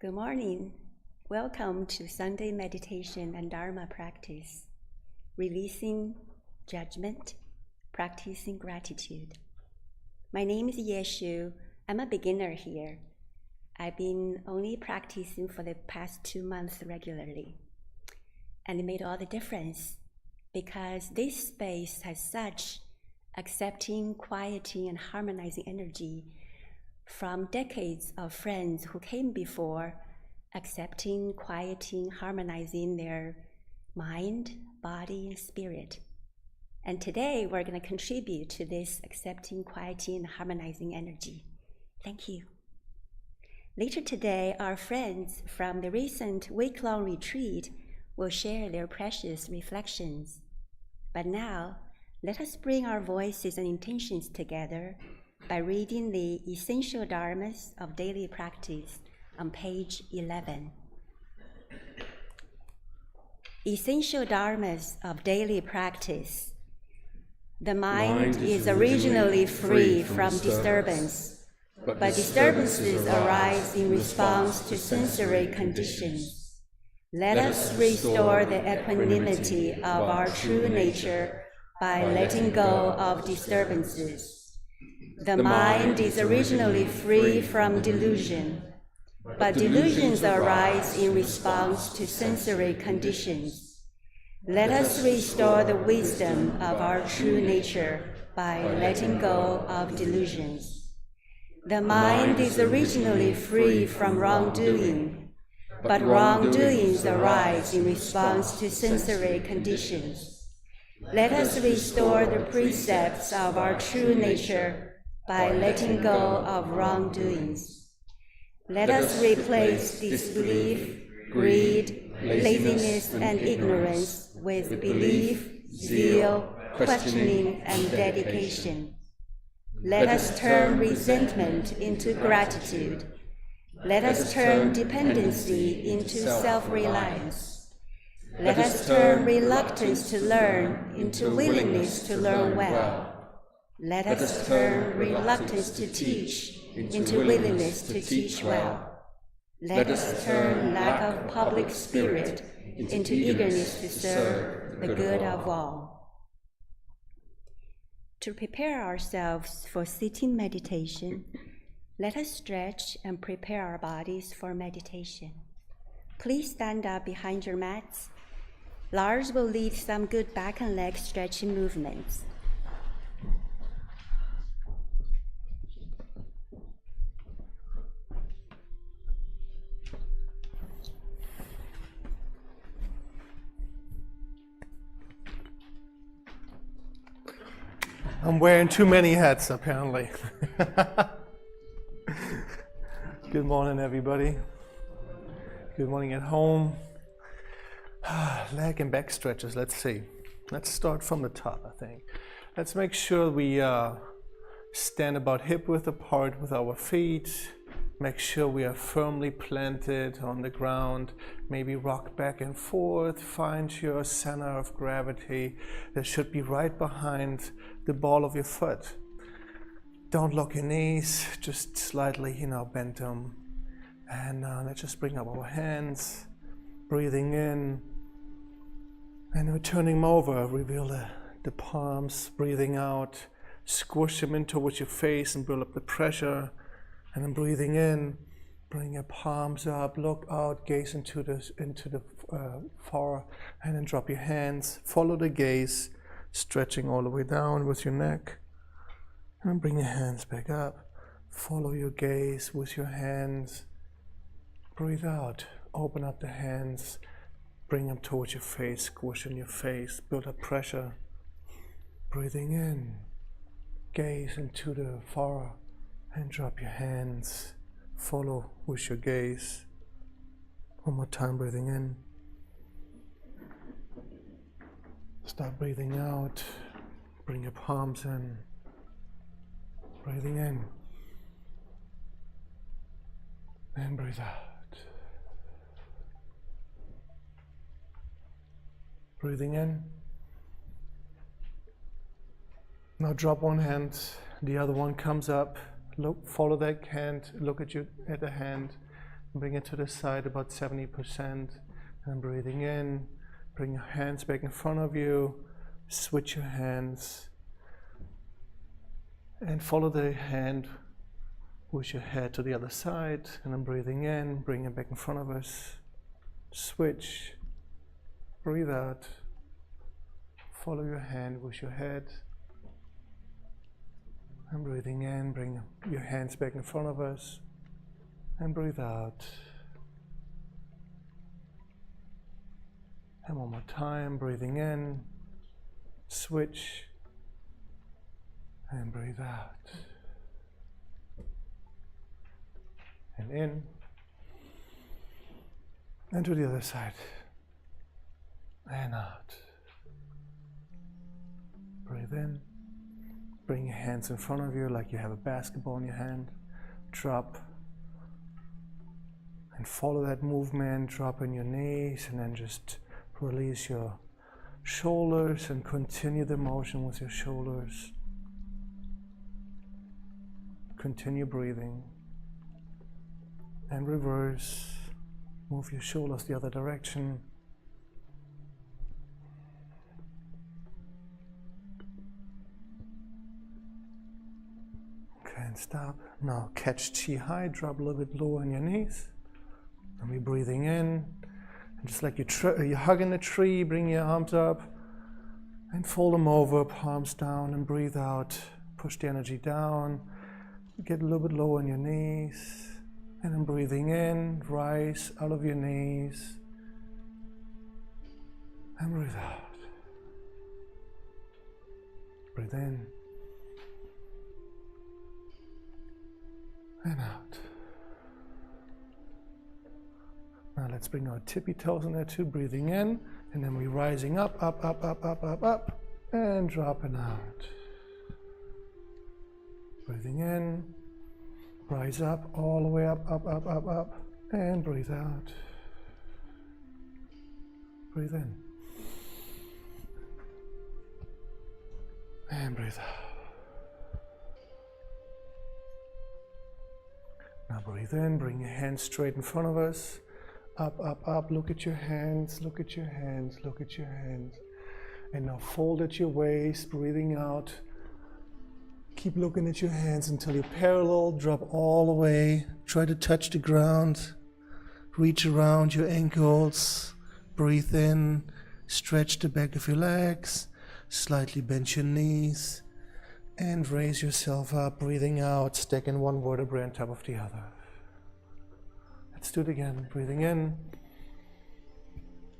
Good morning. Welcome to Sunday meditation and Dharma practice, releasing judgment, practicing gratitude. My name is Yeshu. I'm a beginner here. I've been only practicing for the past 2 months regularly. And it made all the difference because this space has such accepting, quieting, and harmonizing energy from decades of friends who came before, accepting, quieting, harmonizing their mind, body, and spirit. And today we're going to contribute to this accepting, quieting, and harmonizing energy. Thank you. Later today, our friends from the recent week-long retreat will share their precious reflections. But now, let us bring our voices and intentions together by reading the Essential Dharmas of Daily Practice on page 11. Essential Dharmas of Daily Practice. The mind is originally free from disturbance, but disturbances arise in response to sensory conditions. Let us restore the equanimity of our true nature by letting go of disturbances. The mind is originally free from delusion, but delusions arise in response to sensory conditions. Let us restore the wisdom of our true nature by letting go of delusions. The mind is originally free from wrongdoing, but wrongdoings arise in response to sensory conditions. Let us restore the precepts of our true nature by letting go of wrongdoings. Let us replace disbelief, greed, laziness, and ignorance with belief, zeal, questioning, and dedication. Let us turn resentment into gratitude. Let us turn dependency into self-reliance. Let us turn reluctance to learn into willingness to learn well. Let us turn reluctance to teach into willingness to teach well. Let us turn lack of public spirit into eagerness to serve the good of all. To prepare ourselves for sitting meditation, let us stretch and prepare our bodies for meditation. Please stand up behind your mats. Lars will lead some good back and leg stretching movements. I'm wearing too many hats, apparently. Good morning, everybody. Good morning at home. Leg and back stretches, let's see. Let's start from the top, I think. Let's make sure we stand about hip-width apart with our feet. Make sure we are firmly planted on the ground. Maybe rock back and forth. Find your center of gravity that should be right behind the ball of your foot. Don't lock your knees, just slightly, bend them. And let's just bring up our hands, breathing in. And we're turning them over, reveal the palms, breathing out. Squish them in towards your face and build up the pressure. And then breathing in, bring your palms up, look out, gaze into the far, and then drop your hands. Follow the gaze, stretching all the way down with your neck. And bring your hands back up. Follow your gaze with your hands. Breathe out, open up the hands, bring them towards your face, squish in your face, build up pressure. Breathing in, gaze into the far. And drop your hands, follow with your gaze. One more time, breathing in. Start breathing out, bring your palms in. Breathing in. And breathe out. Breathing in. Now drop one hand, the other one comes up. Look, follow that hand, look at the hand, Bring it to the side about 70%. And breathing in, bring your hands back in front of you, switch your hands, and follow the hand with your head to the other side. And then breathing in, bring it back in front of us, switch, breathe out, follow your hand with your head, and breathing in, bring your hands back in front of us, and breathe out. And one more time, breathing in, switch, and breathe out. And in, and to the other side, and out. Breathe in, bring your hands in front of you like you have a basketball in your hand, drop, and follow that movement, drop in your knees, and then just release your shoulders and continue the motion with your shoulders. Continue breathing. And reverse. Move your shoulders the other direction. Okay, and stop. Now catch Qi high, drop a little bit lower on your knees. And we're breathing in. And just like you're hugging the tree, bring your arms up and fold them over, palms down, and breathe out. Push the energy down. Get a little bit lower on your knees. And then breathing in, rise out of your knees. And breathe out. Breathe in. And out. Now let's bring our tippy toes in there too, breathing in, and then we're rising up, up, up, up, up, up, up, and dropping out. Breathing in, rise up, all the way up, up, up, up, up, and breathe out. Breathe in. And breathe out. Now breathe in, bring your hands straight in front of us. Up, up, up, look at your hands, look at your hands, look at your hands. And now fold at your waist, breathing out. Keep looking at your hands until you're parallel, drop all the way. Try to touch the ground. Reach around your ankles. Breathe in, stretch the back of your legs. Slightly bend your knees. And raise yourself up, breathing out, stacking one vertebrae on top of the other. Let's do it again. Breathing in.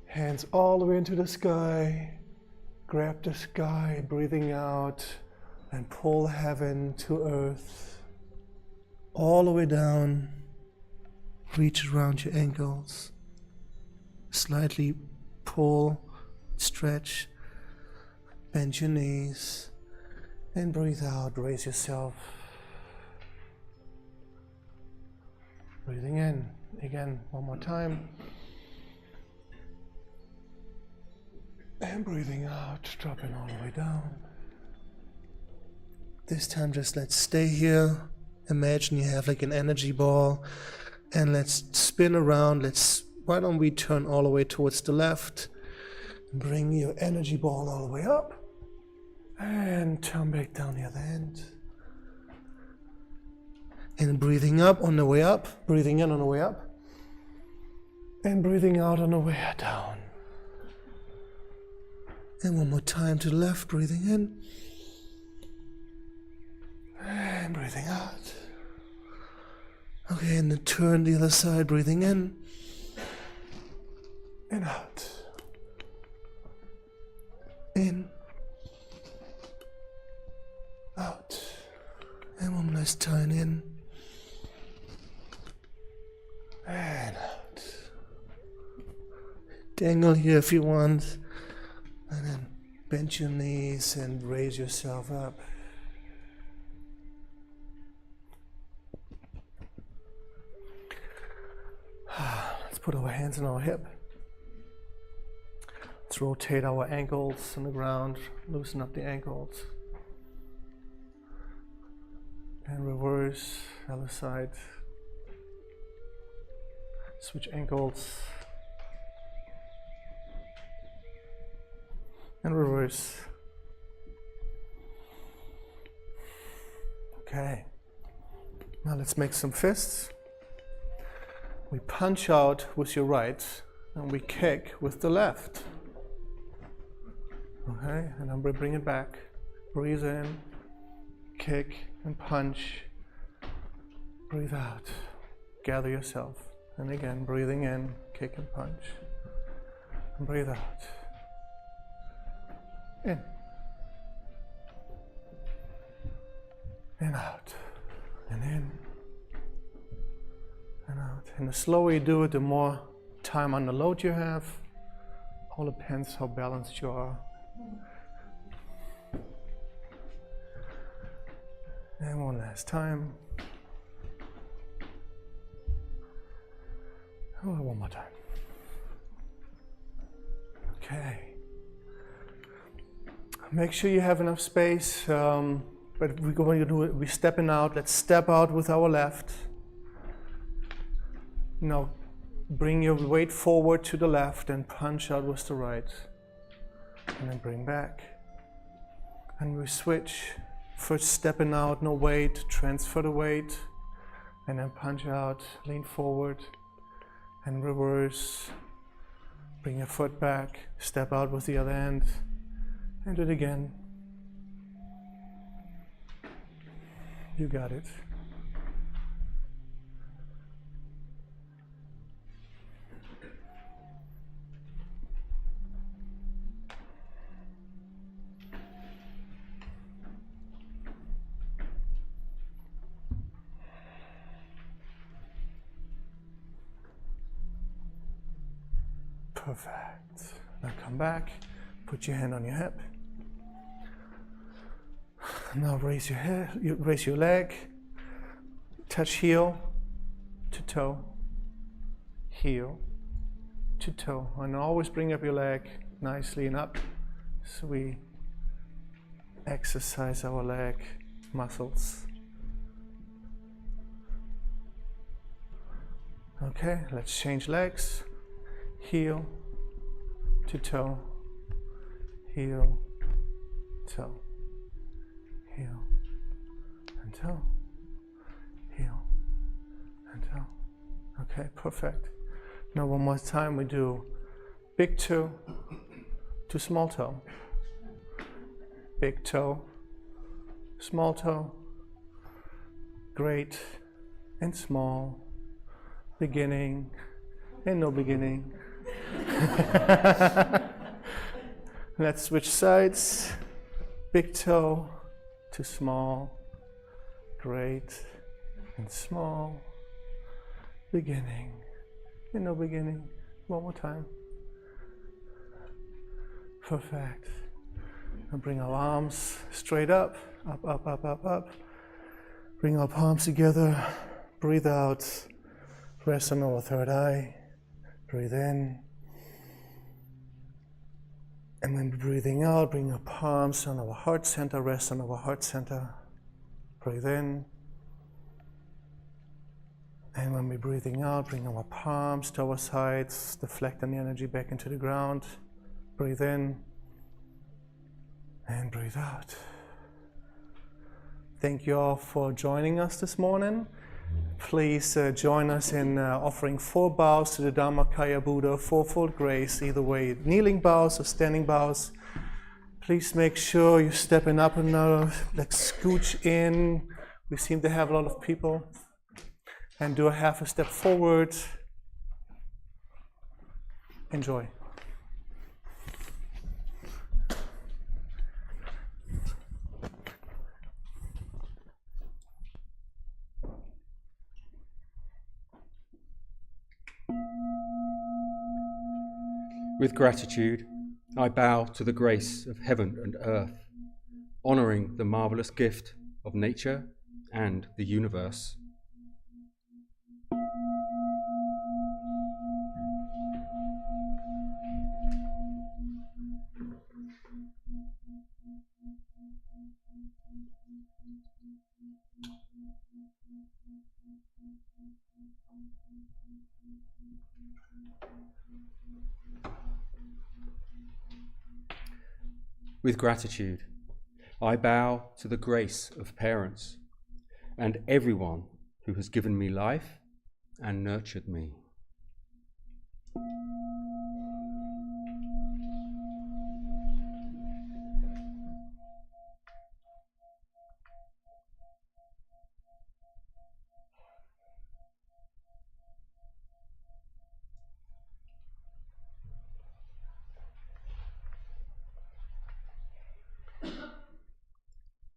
Hands all the way into the sky. Grab the sky. Breathing out. And pull heaven to earth. All the way down. Reach around your ankles. Slightly pull. Stretch. Bend your knees. And breathe out. Raise yourself. Breathing in. Again, one more time. And breathing out, dropping all the way down. This time just let's stay here. Imagine you have like an energy ball. And let's spin around. Why don't we turn all the way towards the left. Bring your energy ball all the way up. And turn back down the other end. And breathing up on the way up, breathing in on the way up, and breathing out on the way down. And one more time to the left, breathing in, and breathing out. Okay, and then turn the other side, breathing in, and out. In, out. And one last time in. And out. Dangle here if you want. And then bend your knees and raise yourself up. Let's put our hands on our hip. Let's rotate our ankles on the ground. Loosen up the ankles. And reverse, other side. Switch ankles. And reverse. Okay. Now let's make some fists. We punch out with your right and we kick with the left. Okay, and then we bring it back. Breathe in, kick and punch. Breathe out. Gather yourself. And again, breathing in, kick and punch. And breathe out. In. And out. And in. And out. And the slower you do it, the more time under load you have. All depends how balanced you are. And one last time. Oh, one more time. Okay. Make sure you have enough space, but we're going to do it. We're stepping out. Let's step out with our left. Now, bring your weight forward to the left and punch out with the right. And then bring back. And we switch. First stepping out, no weight, transfer the weight. And then punch out, lean forward. And reverse. Bring your foot back. Step out with the other hand. And do it again. You got it. Perfect. Now come back, put your hand on your hip. Now raise your head, raise your leg, touch heel to toe, heel to toe. And always bring up your leg nicely and up so we exercise our leg muscles. Okay, let's change legs. Heel to toe, heel, toe, heel, and toe, heel, and toe. Okay, perfect. Now one more time we do big toe to small toe, big toe, small toe, great and small, beginning and no beginning. Let's switch sides. Big toe to small, great and small, beginning and no beginning. One more time. Perfect. And bring our arms straight up, up, up, up, up, up. Bring our palms together. Breathe out. Rest on our third eye. Breathe in. And when breathing out, bring our palms on our heart center, rest on our heart center. Breathe in. And when we're breathing out, bring our palms to our sides, deflecting the energy back into the ground. Breathe in. And breathe out. Thank you all for joining us this morning. Please join us in offering 4 bows to the Dharmakaya Buddha, 4-fold grace, either way, kneeling bows or standing bows. Please make sure you're stepping up another, let's scooch in. We seem to have a lot of people. And do a half a step forward. Enjoy. With gratitude, I bow to the grace of heaven and earth, honoring the marvelous gift of nature and the universe. With gratitude, I bow to the grace of parents and everyone who has given me life and nurtured me.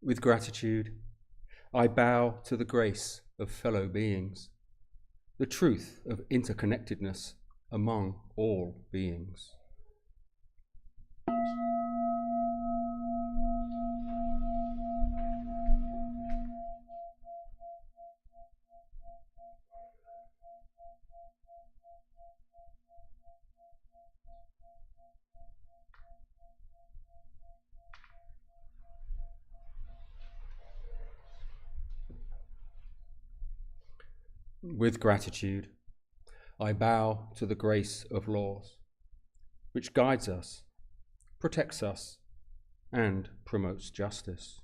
With gratitude, I bow to the grace of fellow beings, the truth of interconnectedness among all beings. With gratitude, I bow to the grace of laws, which guides us, protects us, and promotes justice.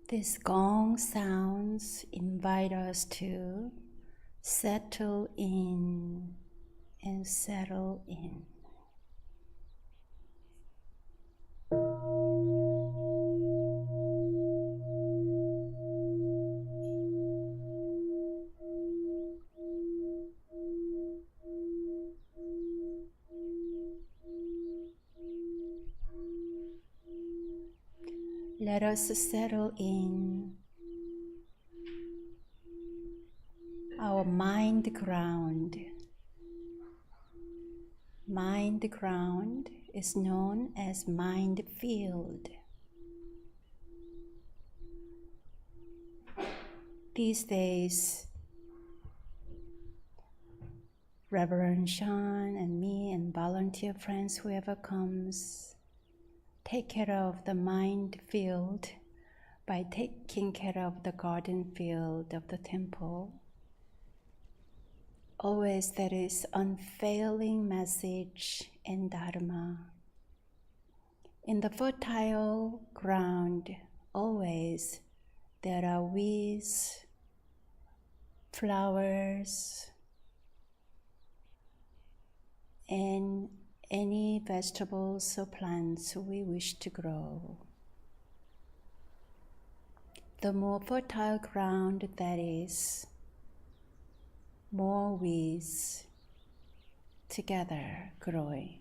These gong sounds invite us to settle in and settle in. Let us settle in our mind ground. Mind ground is known as mind field. These days, Reverend Sean and me and volunteer friends, whoever comes, take care of the mind field by taking care of the garden field of the temple. Always there is unfailing message in Dharma. In the fertile ground, always there are weeds, flowers, and any vegetables or plants we wish to grow. The more fertile ground that is, more weeds together growing.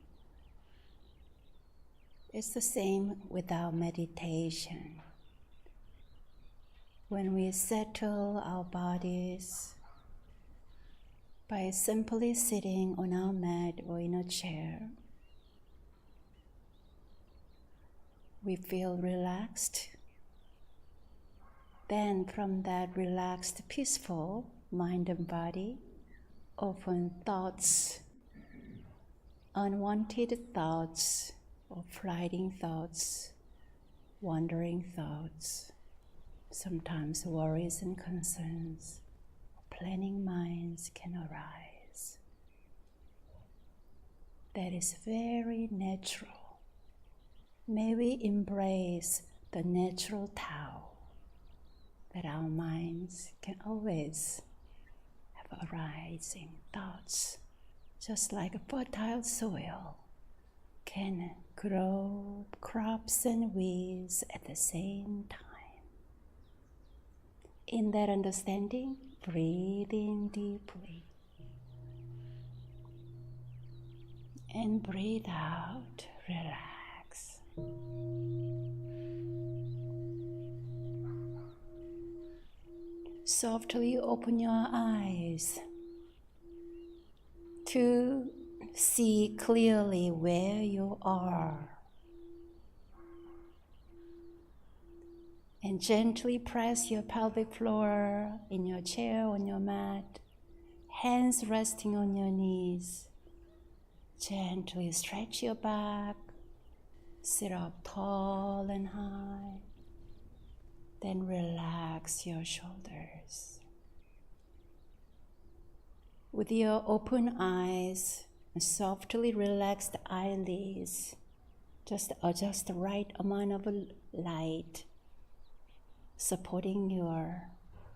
It's the same with our meditation. When we settle our bodies by simply sitting on our mat or in a chair, we feel relaxed. Then from that relaxed, peaceful mind and body, often thoughts, unwanted thoughts, or flighting thoughts, wandering thoughts, sometimes worries and concerns, planning minds can arise. That is very natural. May we embrace the natural Tao, that our minds can always have arising thoughts, just like a fertile soil can grow crops and weeds at the same time. In that understanding, breathe in deeply and breathe out, relax. Softly open your eyes to see clearly where you are. And gently press your pelvic floor in your chair, on your mat, hands resting on your knees. Gently stretch your back, sit up tall and high. Then relax your shoulders. With your open eyes, softly relax the eyelids. Just adjust the right amount of light, supporting your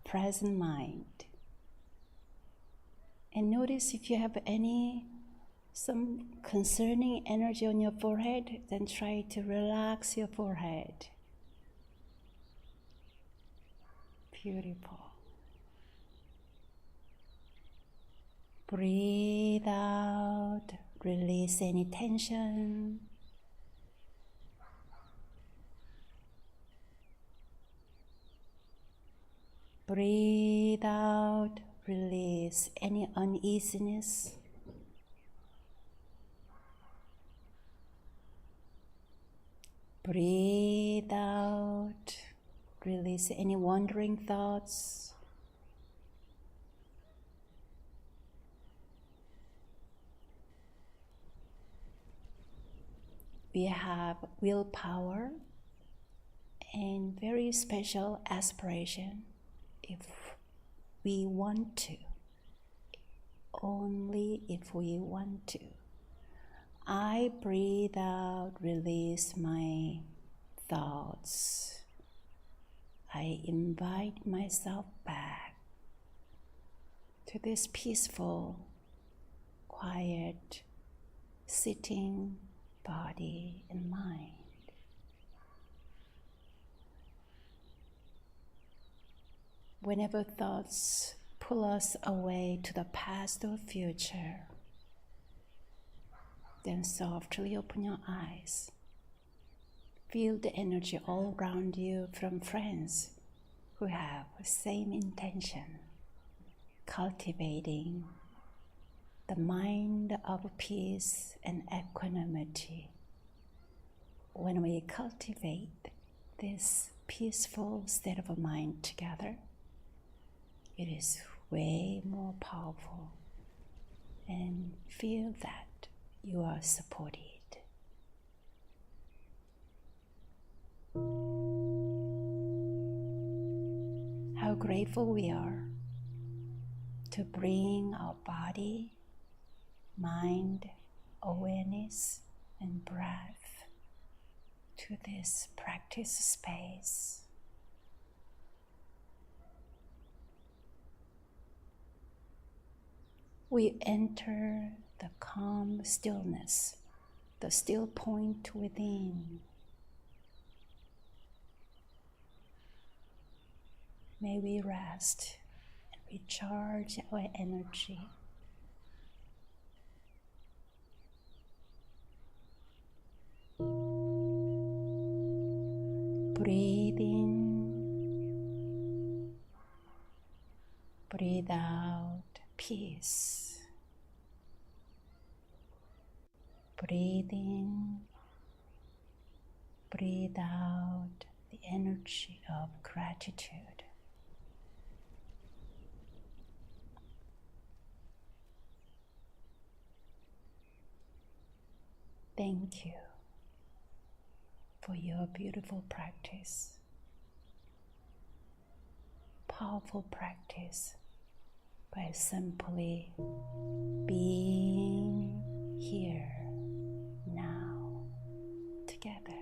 present mind. And notice if you have some concerning energy on your forehead, then try to relax your forehead. Beautiful. Breathe out, release any tension. Breathe out, release any uneasiness. Breathe out, release any wandering thoughts. We have willpower and very special aspiration if we want to, only if we want to. I breathe out, release my thoughts. I invite myself back to this peaceful, quiet, sitting body and mind. Whenever thoughts pull us away to the past or future, then softly open your eyes. Feel the energy all around you from friends who have the same intention, cultivating the mind of peace and equanimity. When we cultivate this peaceful state of mind together, it is way more powerful, and feel that you are supported. How grateful we are to bring our body, mind, awareness, and breath to this practice space. we enter the calm stillness, the still point within. May we rest and recharge our energy. Breathe in, breathe out peace. Breathe in, breathe out the energy of gratitude. Thank you for your beautiful practice, powerful practice by simply being here now together.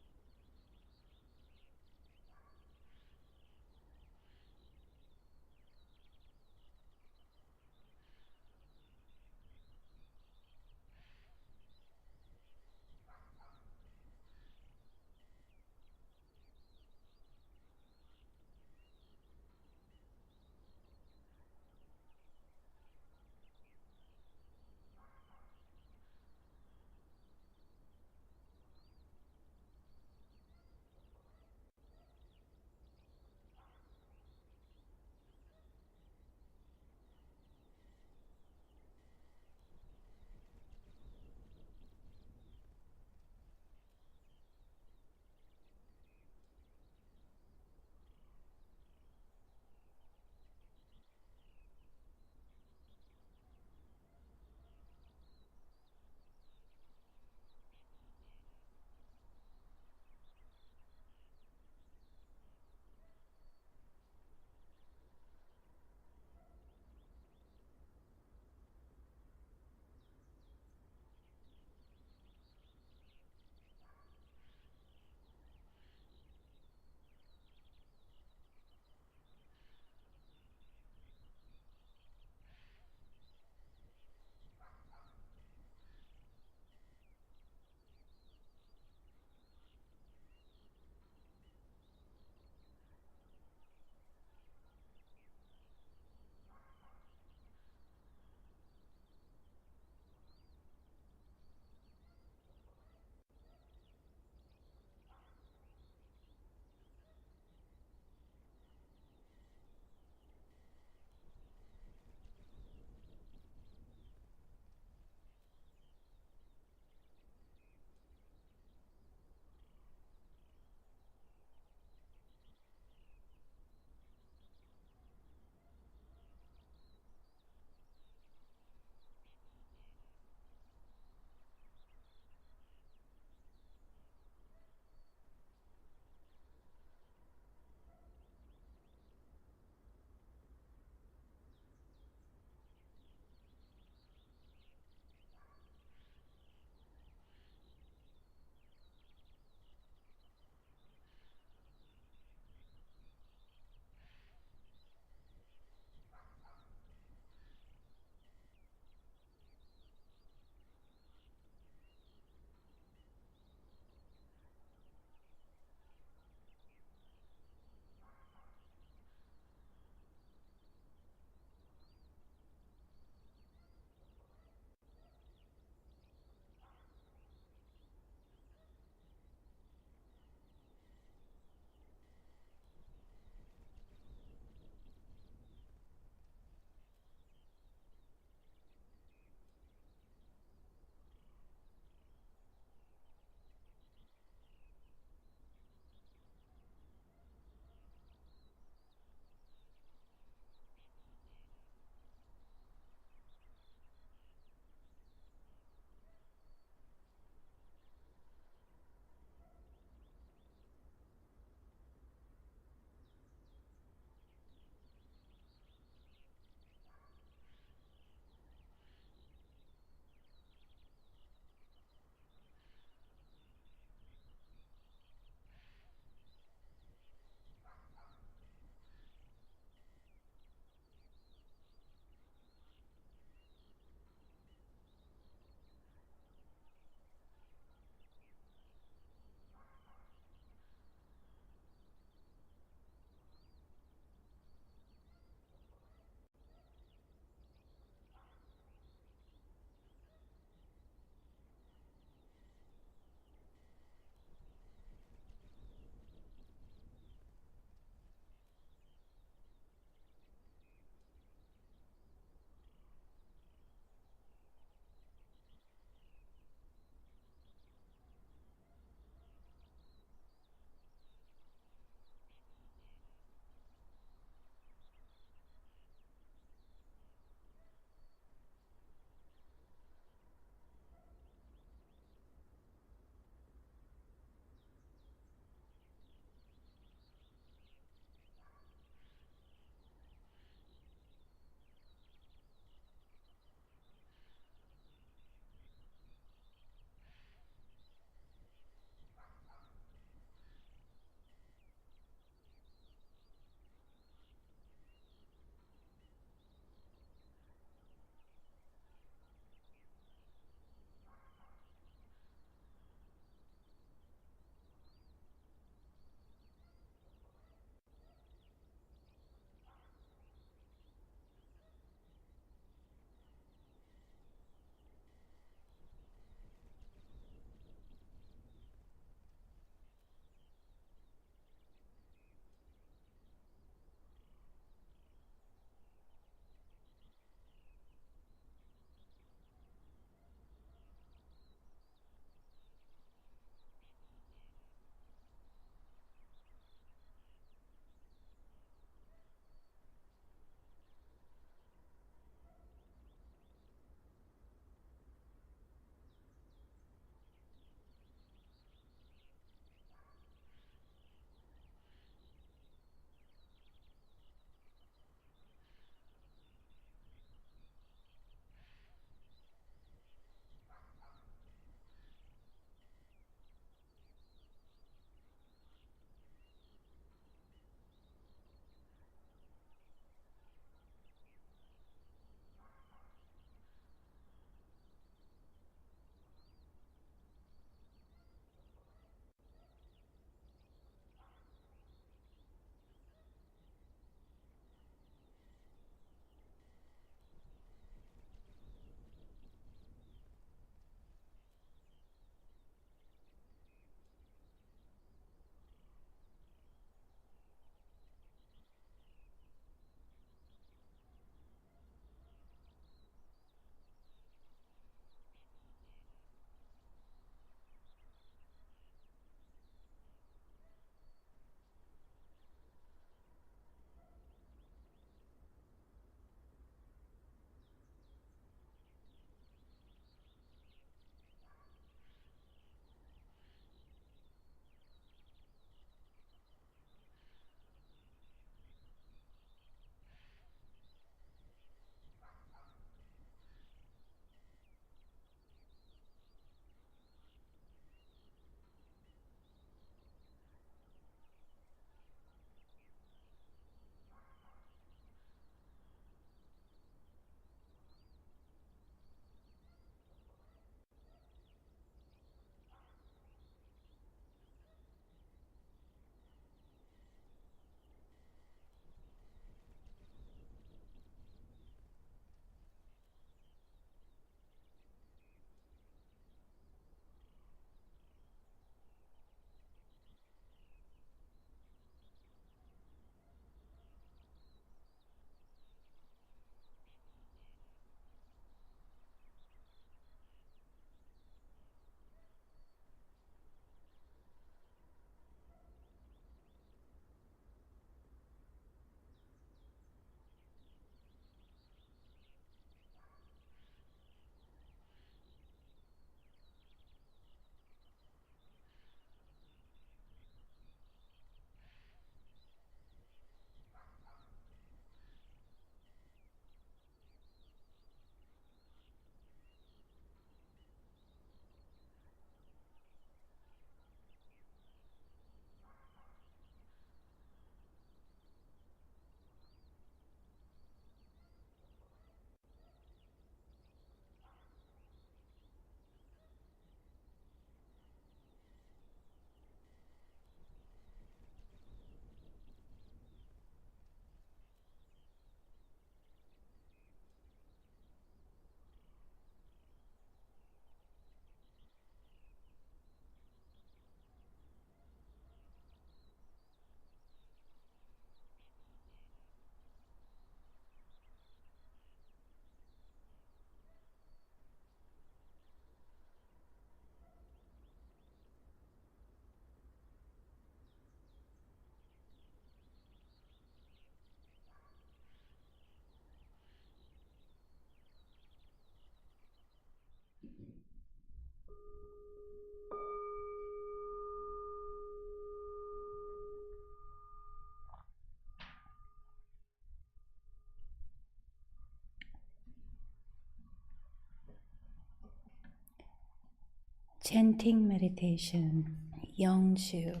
Chanting meditation, Yongju,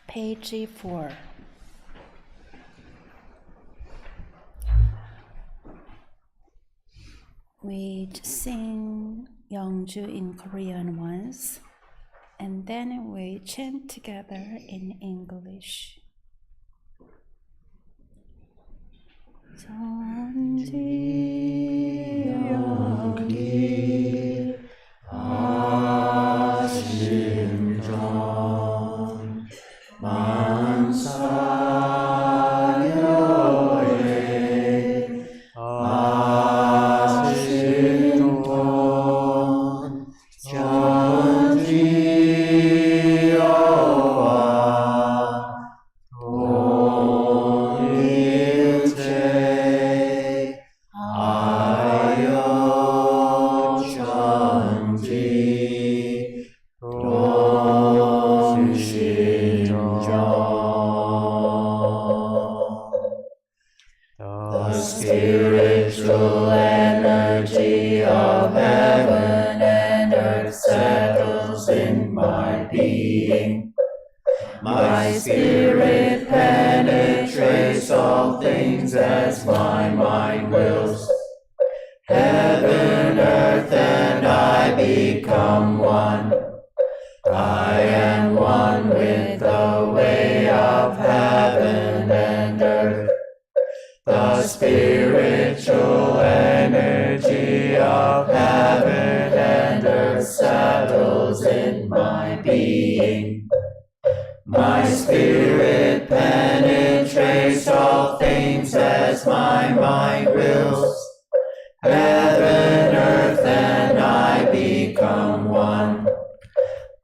page 4. We sing Yongju in Korean once, and then we chant together in English. Sanji Yogi Asim Jong Mansayoe Asim Jong Sanji Yoa spiritual energy of heaven and earth settles in my being. My spirit penetrates all things as my mind wills. Heaven, earth, and I become one. I am one with the way of heaven and earth. The spiritual energy of heaven and earth settles in my being. My spirit penetrates all things as my mind wills. Heaven, earth, and I become one.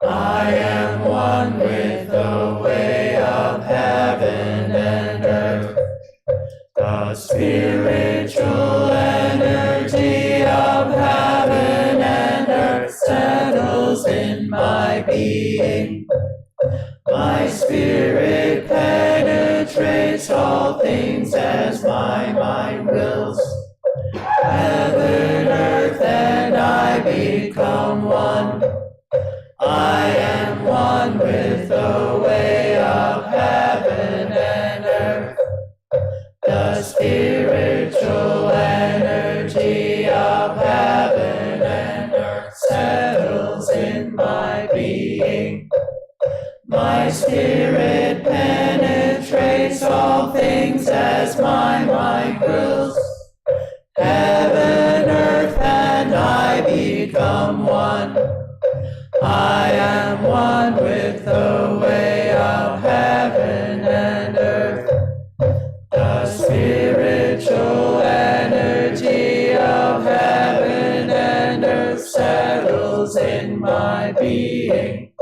I am one with the way of heaven and earth. The spiritual energy of heaven and earth settles in my being. My spirit penetrates all things as my mind wills. Heaven, earth, and I become one. I am one with the way of heaven and earth. The spiritual energy of heaven and earth settles in my being. My spirit penetrates all things as my mind wills. Heaven, earth, and I become one. I am one with the way of heaven and earth. The spiritual energy of heaven and earth settles in my being.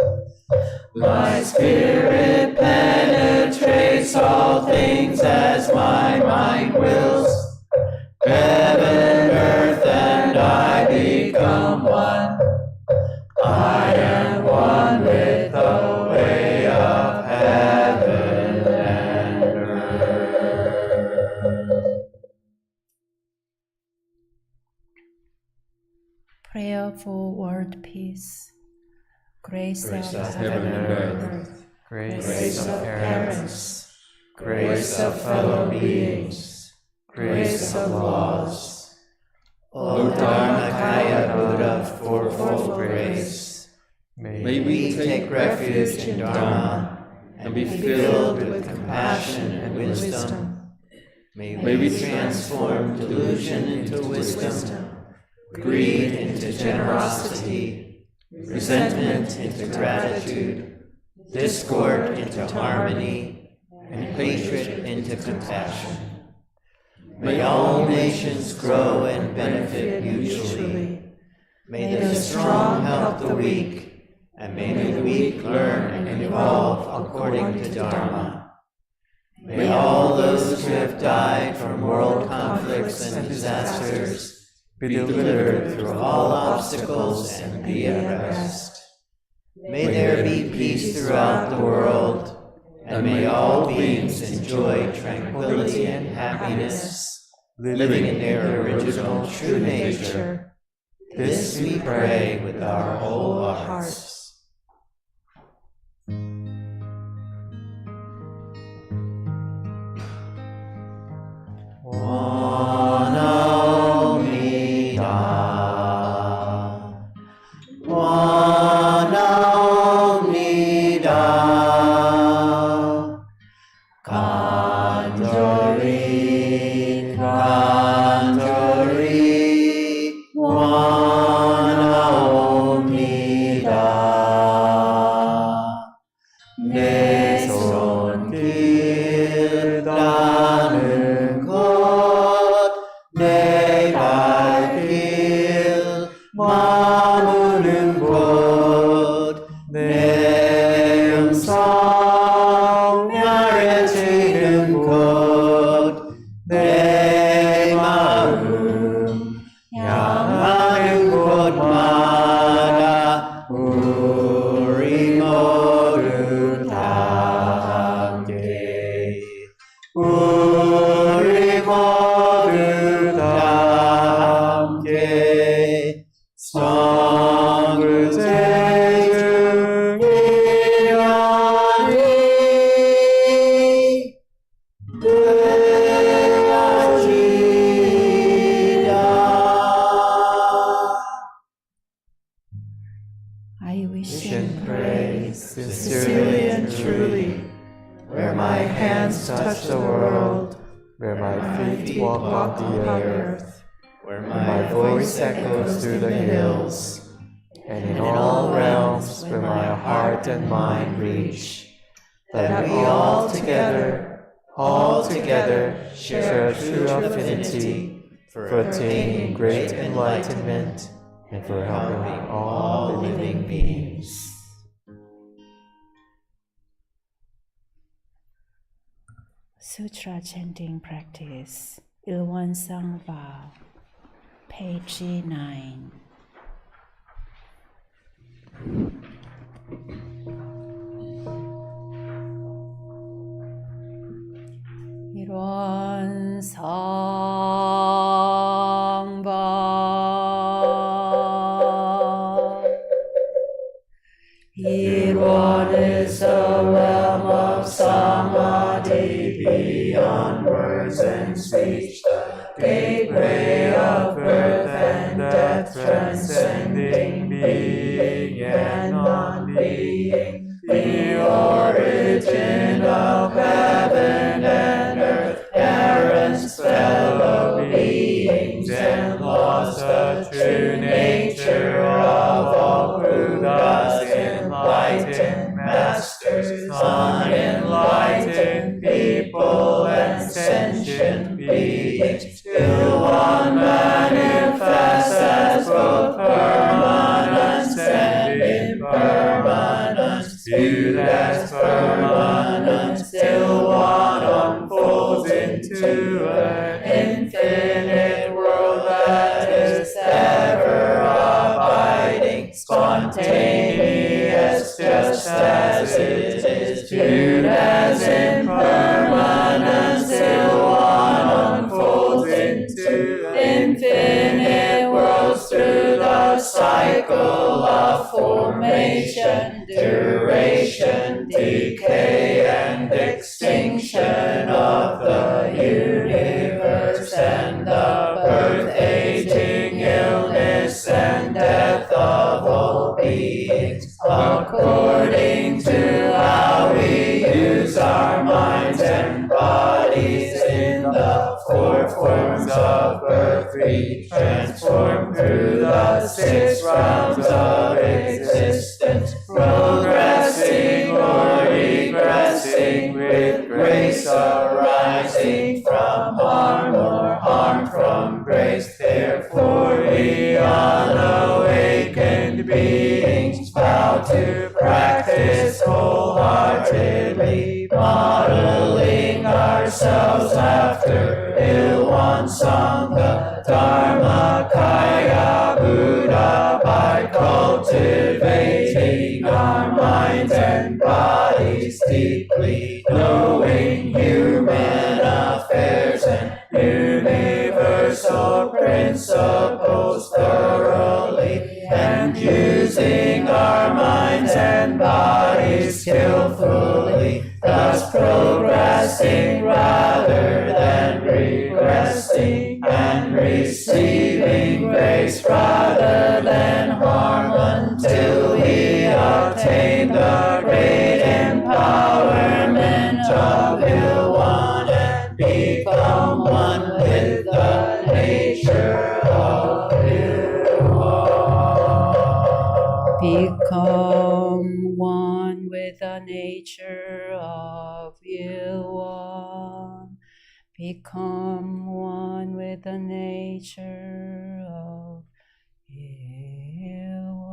My spirit penetrates all things as my mind wills. Heaven, earth, and I become one. I am one with the way of heaven and earth. Prayer for world peace. Grace of heaven and earth. Grace of parents. Grace of fellow beings. Grace of laws. O Dharmakaya Buddha of fourfold grace, may we take refuge in Dharma and be filled with compassion and wisdom. May we transform delusion into wisdom, greed into generosity, resentment into gratitude, discord into harmony, and hatred into compassion. May all nations grow and benefit mutually. May the strong help the weak, and may the weak learn and evolve according to Dharma. May all those who have died from world conflicts and disasters be delivered through all obstacles and be at rest. May there be peace throughout the world, and may all beings enjoy tranquility and happiness, living in their original true nature. This we pray with our whole hearts. Share true affinity for attaining great enlightenment and for helping all living beings. Sutra chanting practice, Il Sang Vow, page 9. Won Sang Vow. Won is a realm of samadhi beyond words and speech, the gateway of birth and death, transcending being and non-being, the origin of heaven and earth, parents, fellow beings, and lost the true nature of all Buddhas, enlightened masters, unenlightened people, and sentient beings, till one manifests as both permanence and impermanence, viewed as permanence, till one unfolds into an infinite world that is ever abiding, spontaneous, just as it is, viewed as impermanence, till one unfolds into infinite worlds through the cycle of formation, duration, decay, and extinction of the universe, and the birth, aging, illness, and death of all beings, according to how we use our minds and bodies in the four forms of birth, we transform through the 6 realms of existence, progressing or regressing, with grace arising from harm or harm from grace. Therefore we unawakened beings vow to practice wholeheartedly, modeling ourselves after Il Sang, the Dharmakaya Buddha, by cultivating our minds and bodies deeply, knowing human affairs and universal principles thoroughly. receiving grace rather than harm, until we attain the great empowerment of will one and become one with the nature of will one. Become one with the nature of will one. Become one with the nature of will one.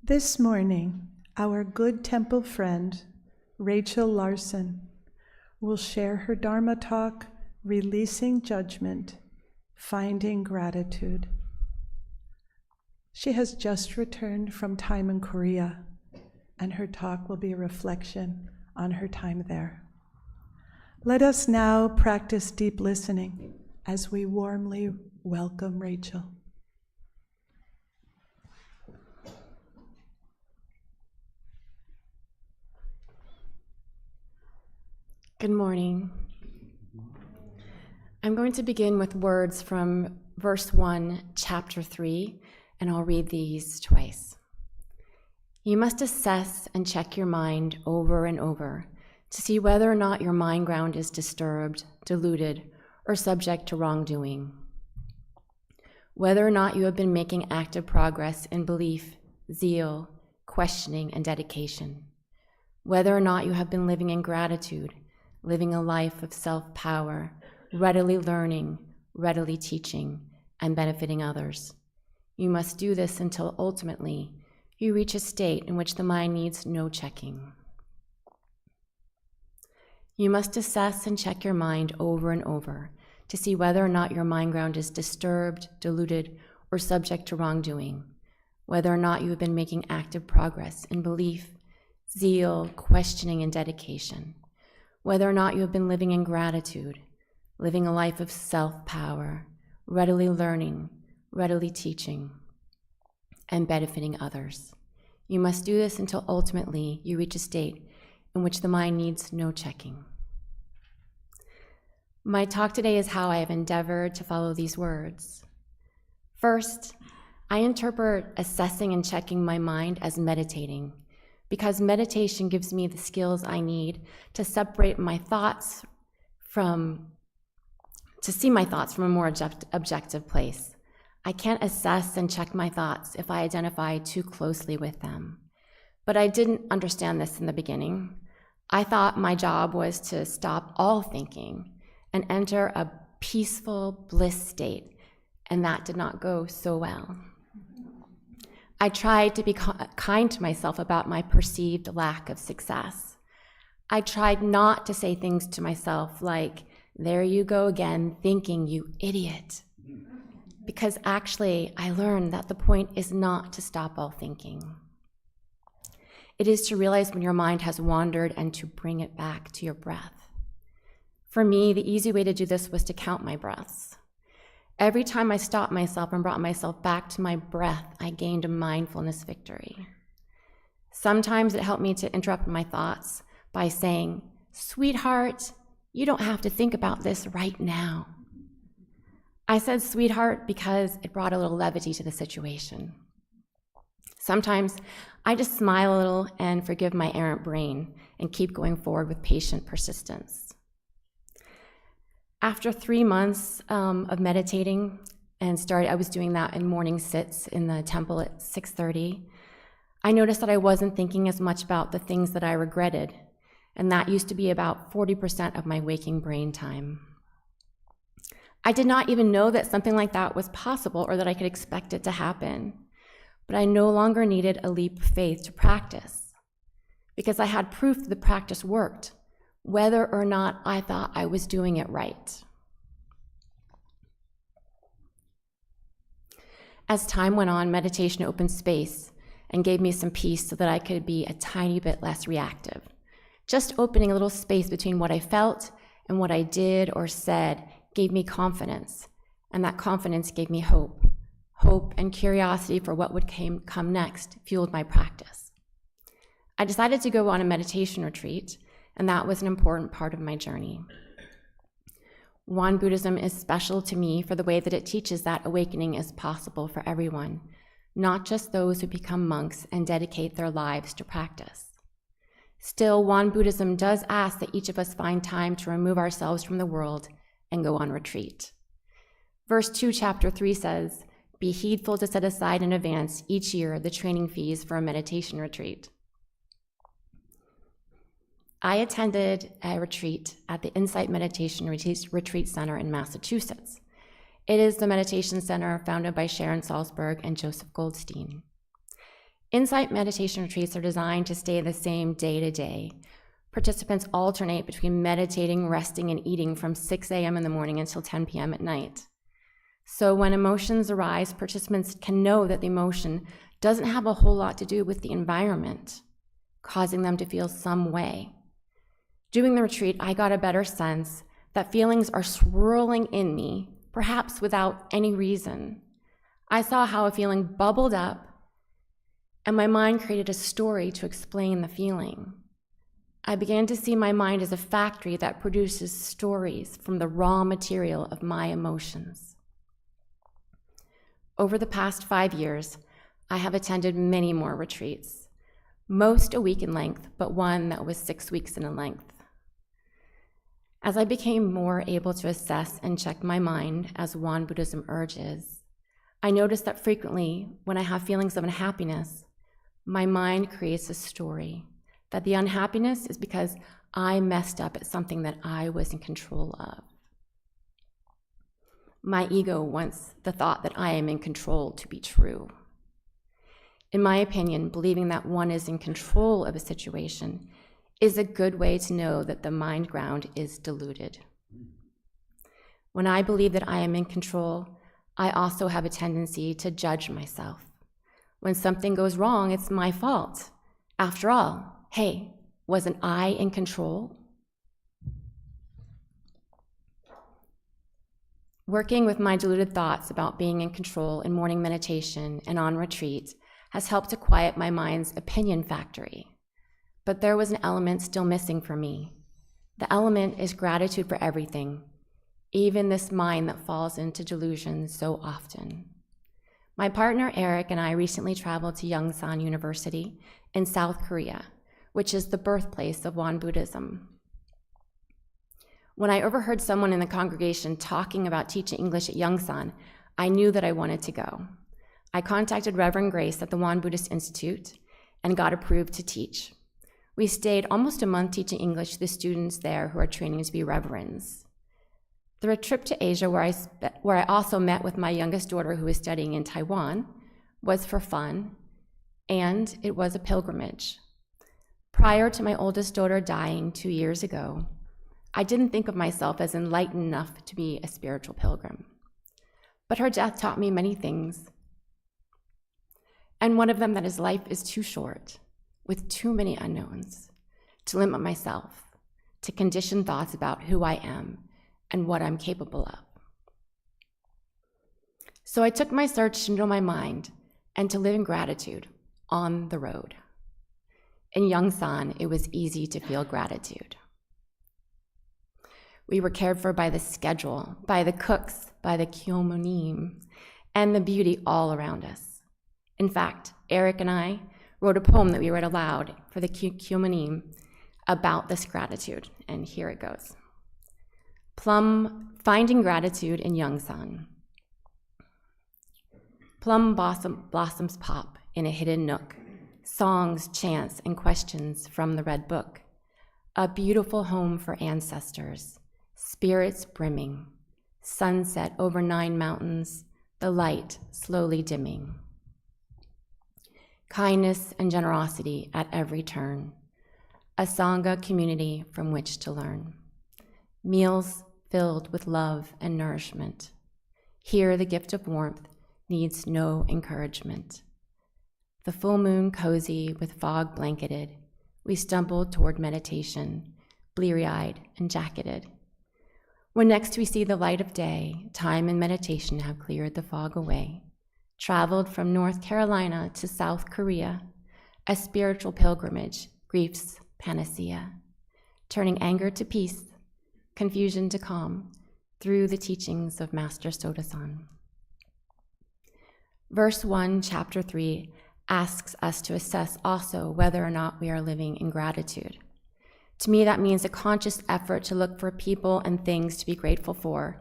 This morning, our good temple friend, Rachel Larson, will share her Dharma talk, Releasing Judgment, Finding Gratitude. She has just returned from time in Korea, and her talk will be a reflection on her time there. Let us now practice deep listening as we warmly welcome Rachel. Good morning. I'm going to begin with words from verse 1, chapter 3, and I'll read these twice. You must assess and check your mind over and over to see whether or not your mind ground is disturbed, deluded, or subject to wrongdoing. Whether or not you have been making active progress in belief, zeal, questioning, and dedication. Whether or not you have been living in gratitude, living a life of self-power, readily learning, readily teaching, and benefiting others. You must do this until ultimately you reach a state in which the mind needs no checking. You must assess and check your mind over and over to see whether or not your mind ground is disturbed, deluded, or subject to wrongdoing. Whether or not you have been making active progress in belief, zeal, questioning, and dedication. Whether or not you have been living in gratitude, living a life of self-power, readily learning, readily teaching, and benefiting others. You must do this until ultimately you reach a state in which the mind needs no checking. My talk today is how I have endeavored to follow these words. First, I interpret assessing and checking my mind as meditating, because meditation gives me the skills I need to separate my thoughts to see my thoughts from a more objective place. I can't assess and check my thoughts if I identify too closely with them. But I didn't understand this in the beginning. I thought my job was to stop all thinking and enter a peaceful bliss state, and that did not go so well. I tried to be kind to myself about my perceived lack of success. I tried not to say things to myself like, "There you go again, thinking, you idiot." Because actually, I learned that the point is not to stop all thinking. It is to realize when your mind has wandered and to bring it back to your breath. For me, the easy way to do this was to count my breaths. Every time I stopped myself and brought myself back to my breath, I gained a mindfulness victory. Sometimes it helped me to interrupt my thoughts by saying, "Sweetheart, you don't have to think about this right now." I said sweetheart because it brought a little levity to the situation. Sometimes I just smile a little and forgive my errant brain and keep going forward with patient persistence. After 3 months of meditating I was doing that in morning sits in the temple at 6:30, I noticed that I wasn't thinking as much about the things that I regretted, and that used to be about 40% of my waking brain time. I did not even know that something like that was possible or that I could expect it to happen, but I no longer needed a leap of faith to practice because I had proof that the practice worked, whether or not I thought I was doing it right. As time went on, meditation opened space and gave me some peace so that I could be a tiny bit less reactive. Just opening a little space between what I felt and what I did or said gave me confidence, and that confidence gave me hope. Hope and curiosity for what would come next fueled my practice. I decided to go on a meditation retreat, and that was an important part of my journey. Won Buddhism is special to me for the way that it teaches that awakening is possible for everyone, not just those who become monks and dedicate their lives to practice. Still, Won Buddhism does ask that each of us find time to remove ourselves from the world and go on retreat. Verse 2, chapter 3 says, "Be heedful to set aside in advance each year the training fees for a meditation retreat." I attended a retreat at the Insight Meditation Retreat Center in Massachusetts. It is the meditation center founded by Sharon Salzberg and Joseph Goldstein. Insight meditation retreats are designed to stay the same day to day. Participants alternate between meditating, resting, and eating from 6 a.m. in the morning until 10 p.m. at night. So when emotions arise, participants can know that the emotion doesn't have a whole lot to do with the environment, causing them to feel some way. Doing the retreat, I got a better sense that feelings are swirling in me, perhaps without any reason. I saw how a feeling bubbled up, and my mind created a story to explain the feeling. I began to see my mind as a factory that produces stories from the raw material of my emotions. Over the past 5 years, I have attended many more retreats, most a week in length, but one that was 6 weeks in length. As I became more able to assess and check my mind as Won Buddhism urges, I noticed that frequently when I have feelings of unhappiness, my mind creates a story that the unhappiness is because I messed up at something that I was in control of. My ego wants the thought that I am in control to be true. In my opinion, believing that one is in control of a situation is a good way to know that the mind ground is diluted. When I believe that I am in control, I also have a tendency to judge myself. When something goes wrong, it's my fault. After all, hey, wasn't I in control? Working with my deluded thoughts about being in control in morning meditation and on retreat has helped to quiet my mind's opinion factory. But there was an element still missing for me. The element is gratitude for everything, even this mind that falls into delusion so often. My partner Eric and I recently traveled to Yongsan University in South Korea, which is the birthplace of Won Buddhism. When I overheard someone in the congregation talking about teaching English at Yongsan, I knew that I wanted to go. I contacted Reverend Grace at the Won Buddhist Institute and got approved to teach. We stayed almost a month teaching English to the students there who are training to be reverends. The trip to Asia, where I also met with my youngest daughter who was studying in Taiwan, was for fun, and it was a pilgrimage. Prior to my oldest daughter dying 2 years ago, I didn't think of myself as enlightened enough to be a spiritual pilgrim. But her death taught me many things. And one of them that is life is too short, with too many unknowns, to limit myself, to condition thoughts about who I am and what I'm capable of. So I took my search into my mind and to live in gratitude on the road. In Yongsan, it was easy to feel gratitude. We were cared for by the schedule, by the cooks, by the kyomunim, and the beauty all around us. In fact, Eric and I wrote a poem that we read aloud for the kyomunim about this gratitude, and here it goes. Finding gratitude in Yongsan. Plum blossoms pop in a hidden nook, songs, chants, and questions from the Red Book. A beautiful home for ancestors, spirits brimming, sunset over 9 mountains, the light slowly dimming. Kindness and generosity at every turn, a Sangha community from which to learn. Meals filled with love and nourishment. Here the gift of warmth needs no encouragement. The full moon cozy with fog blanketed, we stumbled toward meditation, bleary-eyed and jacketed. When next we see the light of day, time and meditation have cleared the fog away. Traveled from North Carolina to South Korea, a spiritual pilgrimage, grief's panacea, turning anger to peace, confusion to calm, through the teachings of Master Sotasan. Verse 1, chapter 3, asks us to assess also whether or not we are living in gratitude. To me, that means a conscious effort to look for people and things to be grateful for,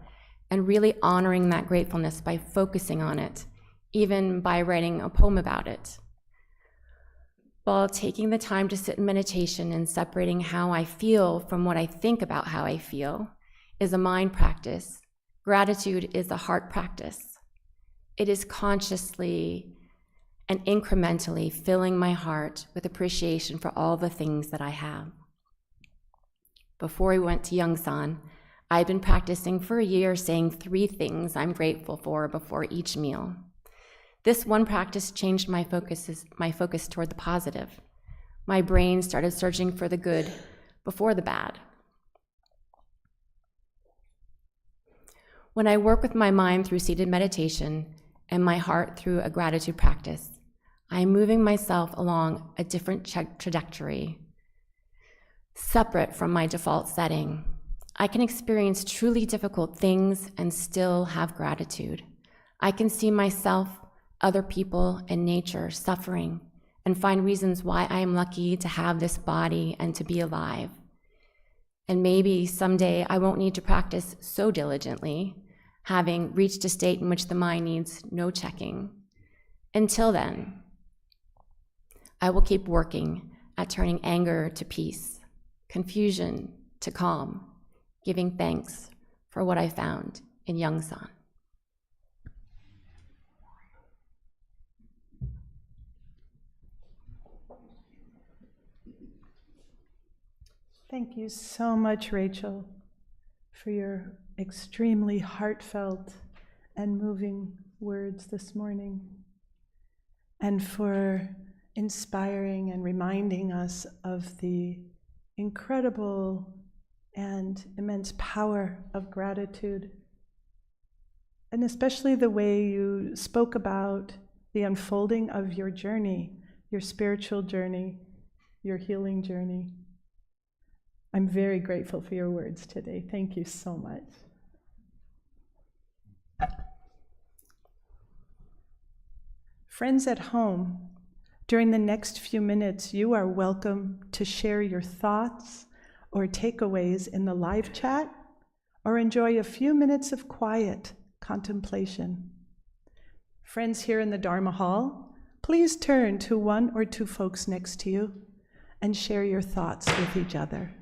and really honoring that gratefulness by focusing on it, even by writing a poem about it. While taking the time to sit in meditation and separating how I feel from what I think about how I feel is a mind practice, gratitude is a heart practice. It is consciously and incrementally filling my heart with appreciation for all the things that I have. Before we went to Yongsan, I had been practicing for a year saying 3 things I'm grateful for before each meal. This one practice changed my focus toward the positive. My brain started searching for the good before the bad. When I work with my mind through seated meditation and my heart through a gratitude practice, I am moving myself along a different trajectory, separate from my default setting. I can experience truly difficult things and still have gratitude. I can see myself, other people, and nature suffering and find reasons why I am lucky to have this body and to be alive. And maybe someday I won't need to practice so diligently, having reached a state in which the mind needs no checking. Until then, I will keep working at turning anger to peace, confusion to calm, giving thanks for what I found in Yongsan. Thank you so much, Rachel, for your extremely heartfelt and moving words this morning, and for inspiring and reminding us of the incredible and immense power of gratitude, and especially the way you spoke about the unfolding of your journey, your spiritual journey, your healing journey. I'm very grateful for your words today. Thank you so much. Friends at home, during the next few minutes, you are welcome to share your thoughts or takeaways in the live chat, or enjoy a few minutes of quiet contemplation. Friends here in the Dharma Hall, please turn to one or two folks next to you and share your thoughts with each other.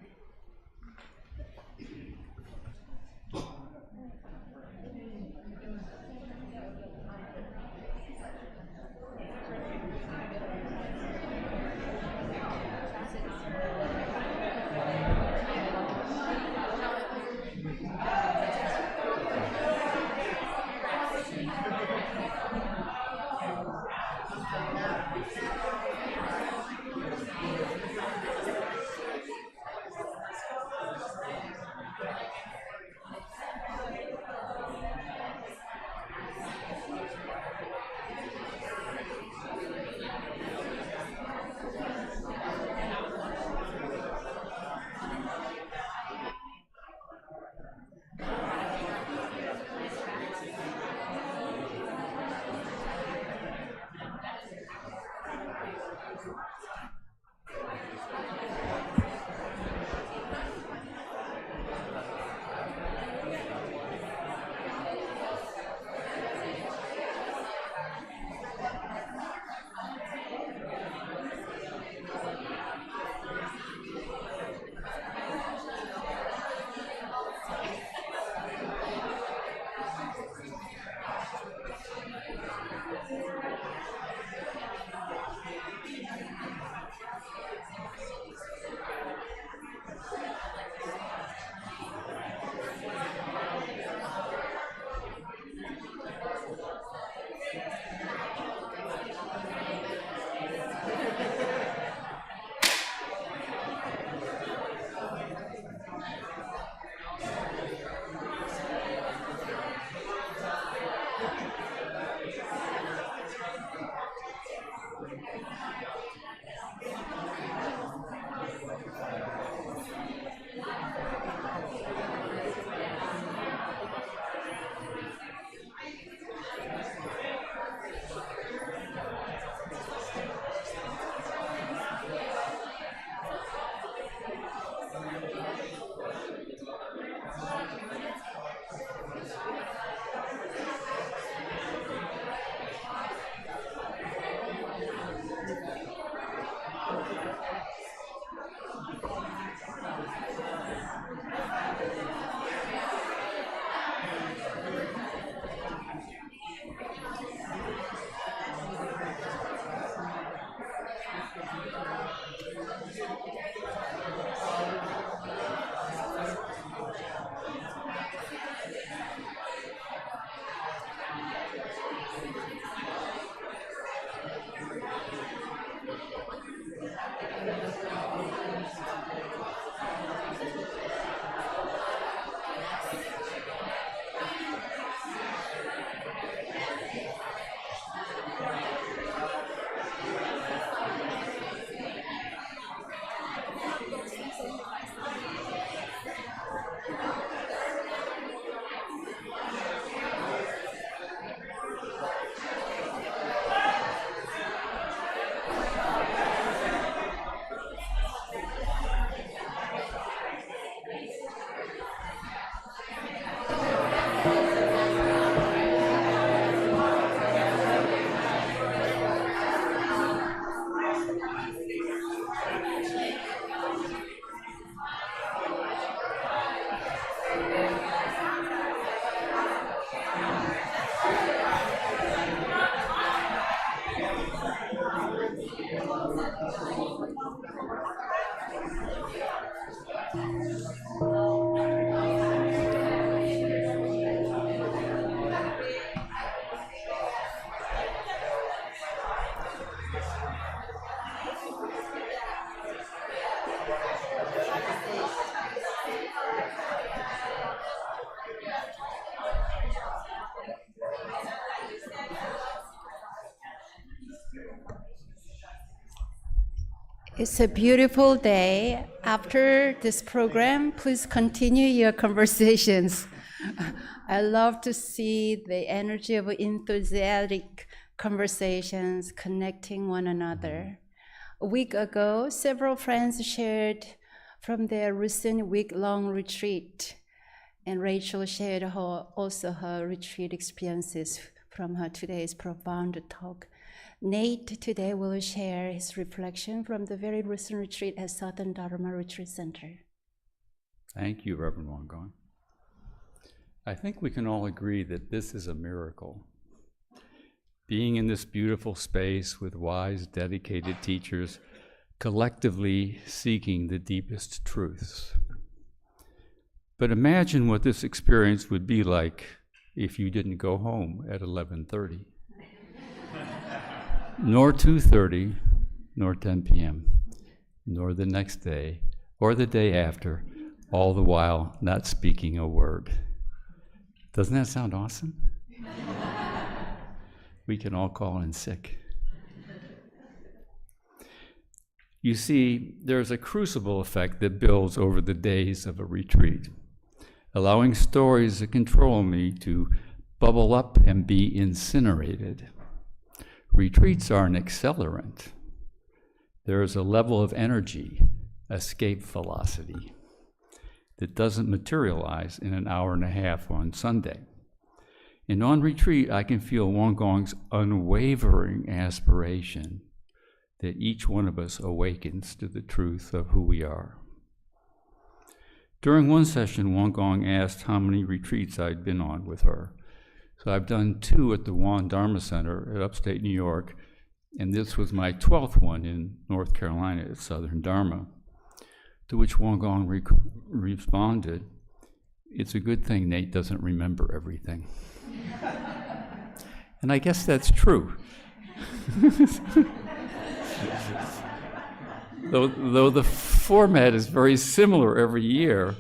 It's a beautiful day. After this program, please continue your conversations. I love to see the energy of enthusiastic conversations, connecting one another. A week ago, several friends shared from their recent week-long retreat, and Rachel shared also her retreat experiences from her today's profound talk. Nate today will share his reflection from the very recent retreat at Southern Dharma Retreat Center. Thank you, Reverend Won Gong. I think we can all agree that this is a miracle. Being in this beautiful space with wise, dedicated teachers, collectively seeking the deepest truths. But imagine what this experience would be like if you didn't go home at 11:30, nor 2:30, nor 10 p.m., nor the next day, or the day after, all the while not speaking a word. Doesn't that sound awesome? We can all call in sick. You see, there's a crucible effect that builds over the days of a retreat, allowing stories that control me to bubble up and be incinerated. Retreats are an accelerant. There is a level of energy, escape velocity, that doesn't materialize in an hour and a half on Sunday. And on retreat, I can feel Won Gong's unwavering aspiration that each one of us awakens to the truth of who we are. During one session, Won Gong asked how many retreats I'd been on with her. So I've done 2 at the Won Dharma Center at upstate New York, and this was my 12th one in North Carolina at Southern Dharma. To which Won Gong responded, "It's a good thing Nate doesn't remember everything." And I guess that's true. Though the format is very similar every year,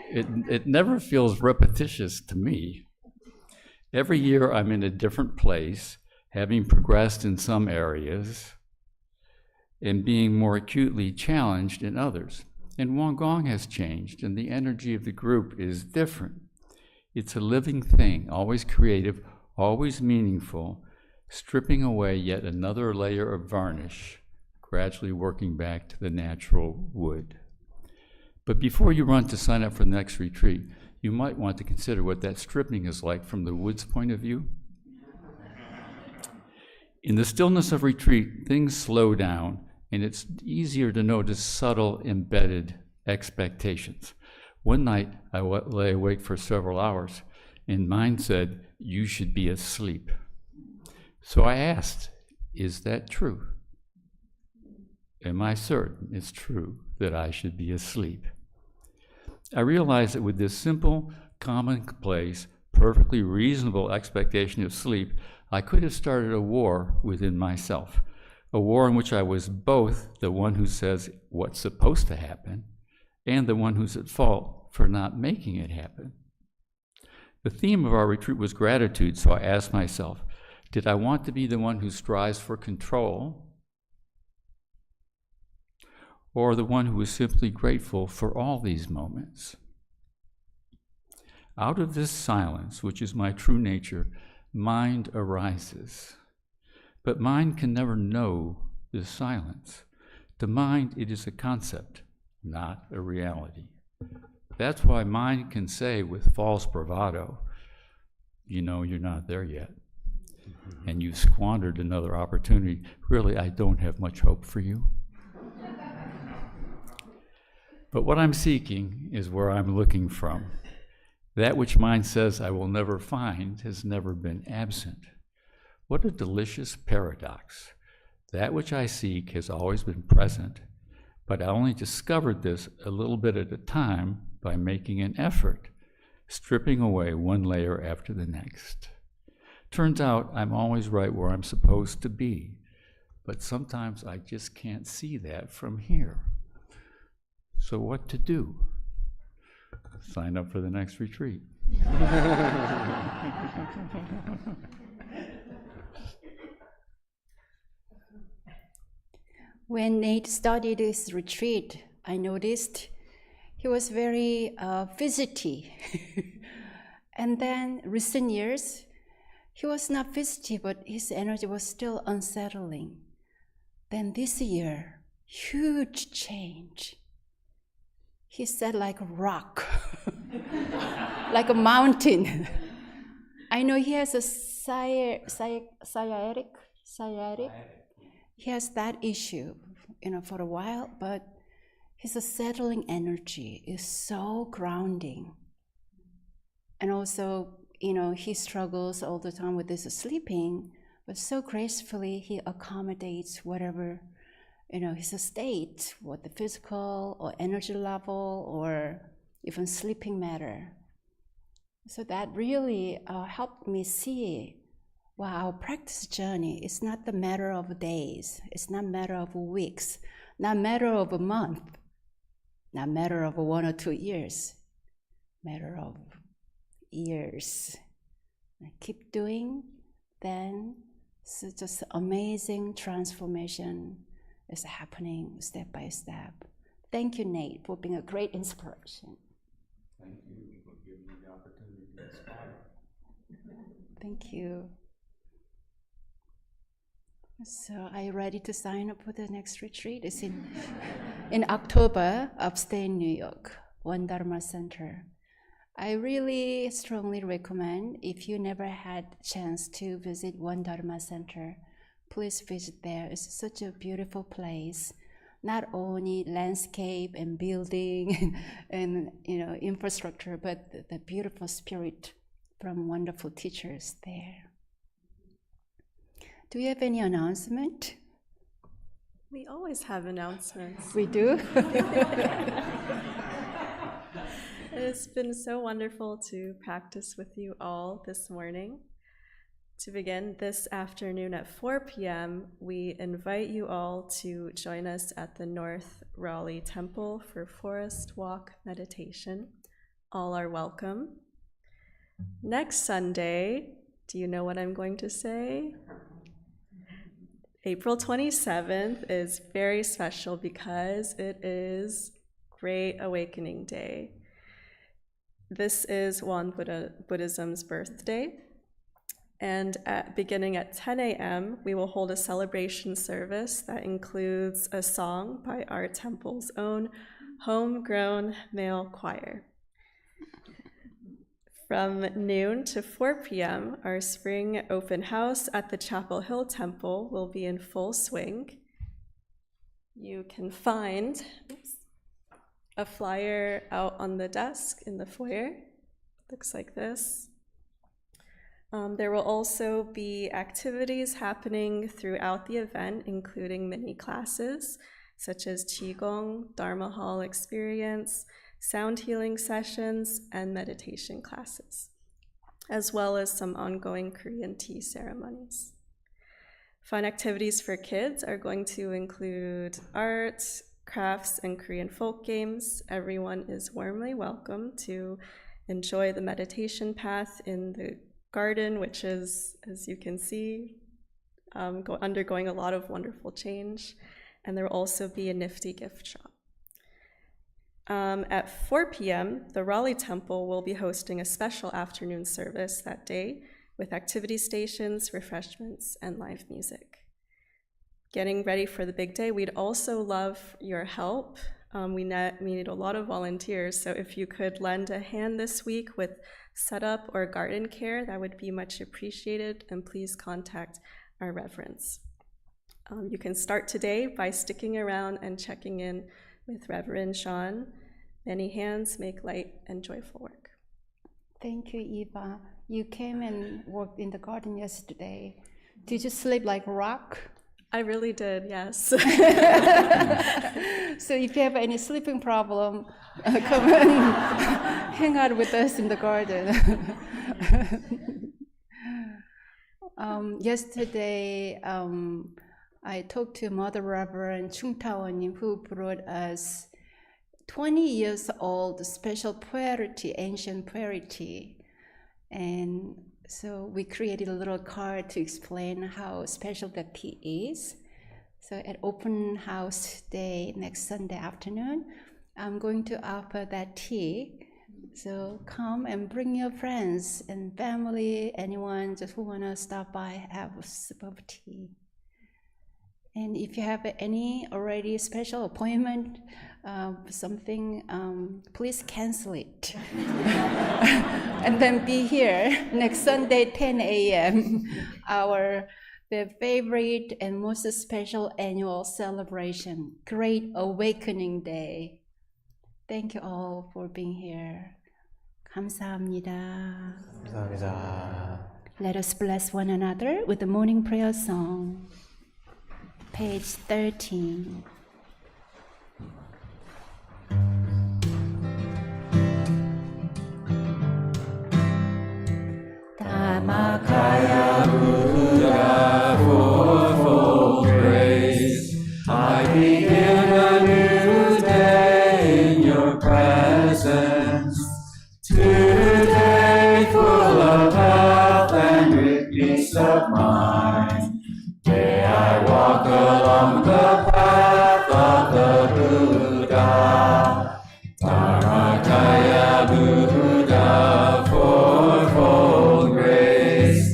it never feels repetitious to me. Every year I'm in a different place, having progressed in some areas and being more acutely challenged in others. And Won Gong has changed, and the energy of the group is different. It's a living thing, always creative, always meaningful, stripping away yet another layer of varnish, gradually working back to the natural wood. But before you run to sign up for the next retreat, you might want to consider what that stripping is like from the wood's point of view. In the stillness of retreat, things slow down, and it's easier to notice subtle, embedded expectations. One night, I lay awake for several hours, and mine said, "You should be asleep." So I asked, "Is that true? Am I certain it's true that I should be asleep?" I realized that with this simple, commonplace, perfectly reasonable expectation of sleep, I could have started a war within myself, a war in which I was both the one who says what's supposed to happen and the one who's at fault for not making it happen. The theme of our retreat was gratitude, so I asked myself, did I want to be the one who strives for control, or the one who is simply grateful for all these moments? Out of this silence, which is my true nature, mind arises. But mind can never know this silence. To mind, it is a concept, not a reality. That's why mind can say with false bravado, "You know, you're not there yet, and you've squandered another opportunity. Really, I don't have much hope for you." But what I'm seeking is where I'm looking from. That which mind says I will never find has never been absent. What a delicious paradox. That which I seek has always been present, but I only discovered this a little bit at a time by making an effort, stripping away one layer after the next. Turns out I'm always right where I'm supposed to be, but sometimes I just can't see that from here. So what to do? Sign up for the next retreat. When Nate started his retreat, I noticed he was very fidgety. And then recent years, he was not fidgety, but his energy was still unsettling. Then this year, huge change. He sat like a rock, like a mountain. I know he has a sciatic. He has that issue, for a while, but his settling energy is so grounding. And also, he struggles all the time with this sleeping, but so gracefully he accommodates whatever, his state, what the physical or energy level or even sleeping matter. So that really helped me see, wow, our practice journey is not the matter of days, it's not a matter of weeks, not a matter of a month, not a matter of 1 or 2 years, matter of years. I keep doing, then just amazing transformation is happening step by step. Thank you, Nate, for being a great inspiration. Thank you for giving me the opportunity to inspire. Thank you. So are you ready to sign up for the next retreat? It's in October, upstate New York, One Dharma Center. I really strongly recommend, if you never had a chance to visit One Dharma Center, please visit there. It's such a beautiful place. Not only landscape and building and infrastructure, but the beautiful spirit from wonderful teachers there. Do you have any announcement? We always have announcements. We do? It's been so wonderful to practice with you all this morning. To begin, this afternoon at 4 p.m., we invite you all to join us at the North Raleigh Temple for Forest Walk Meditation. All are welcome. Next Sunday, do you know what I'm going to say? April 27th is very special because it is Great Awakening Day. This is Won Buddhism's birthday. And beginning at 10 a.m., we will hold a celebration service that includes a song by our temple's own homegrown male choir. From noon to 4 p.m., our spring open house at the Chapel Hill Temple will be in full swing. You can find a flyer out on the desk in the foyer. Looks like this. There will also be activities happening throughout the event, including mini classes such as Qi Gong, Dharma Hall experience, sound healing sessions, and meditation classes, as well as some ongoing Korean tea ceremonies. Fun activities for kids are going to include art, crafts, and Korean folk games. Everyone is warmly welcome to enjoy the meditation path in the garden, which is, as you can see, undergoing a lot of wonderful change. And there will also be a nifty gift shop. At 4 p.m., the Raleigh Temple will be hosting a special afternoon service that day with activity stations, refreshments, and live music. Getting ready for the big day, we'd also love your help. We need a lot of volunteers, so if you could lend a hand this week with setup or garden care, that would be much appreciated, and please contact our reverends. You can start today by sticking around and checking in with Reverend Sean. Many hands make light and joyful work. Thank you, Eva. You came and worked in the garden yesterday. Did you sleep like a rock? I really did, yes. So if you have any sleeping problem, come and hang out with us in the garden. Yesterday, I talked to Mother Reverend Chung Taonim, who brought us 20 years old special poetry, ancient poetry. And so we created a little card to explain how special that tea is. So at open house day next Sunday afternoon, I'm going to offer that tea So come and bring your friends and family, anyone just who want to stop by, have a sip of tea. And if you have any already special appointment, something, please cancel it. And then be here next Sunday, 10 a.m., the favorite and most special annual celebration, Great Awakening Day. Thank you all for being here. 감사합니다. 감사합니다. Let us bless one another with the morning prayer song. Page 13. Dhammakaya Buddha, fourfold grace, I begin a new day in your presence. Today full of health and with peace of mind. May I walk along the path of the Buddha. Dharmakaya Buddha, fourfold grace.